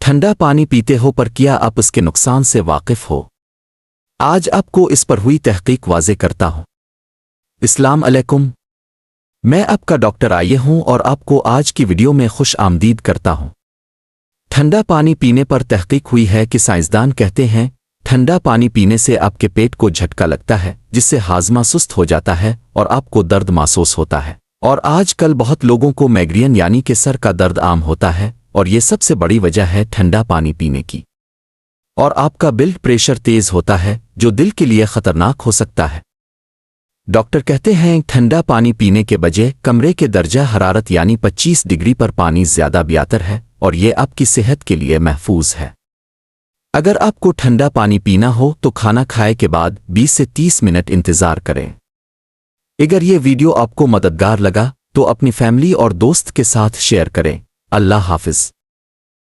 ठंडा पानी पीते हो पर क्या आप इसके नुकसान से वाकिफ हो? आज आपको इस पर हुई तहकीक वाज़े करता हूं। अस्सलाम अलैकुम, मैं आपका डॉक्टर आये हूं और आपको आज की वीडियो में खुश आमदीद करता हूं। ठंडा पानी पीने पर तहकीक हुई है कि साइंसदान कहते हैं ठंडा पानी पीने से आपके पेट को झटका लगता है, जिससे हाजमा सुस्त हो जाता है और आपको दर्द महसूस होता है। और आजकल बहुत लोगों को माइग्रेन यानी कि सर का दर्द आम होता है और ये सबसे बड़ी वजह है ठंडा पानी पीने की। और आपका ब्लड प्रेशर तेज होता है जो दिल के लिए खतरनाक हो सकता है। डॉक्टर कहते हैं ठंडा पानी पीने के बजाय कमरे के दर्जा हरारत यानी 25 डिग्री पर पानी ज्यादा बेहतर है और ये आपकी सेहत के लिए महफूज है। अगर आपको ठंडा पानी पीना हो तो खाना खाए के बाद 20 से 30 मिनट इंतजार करें। अगर ये वीडियो आपको मददगार लगा तो अपनी फैमिली और दोस्त के साथ शेयर करें। अल्लाह हाफिज।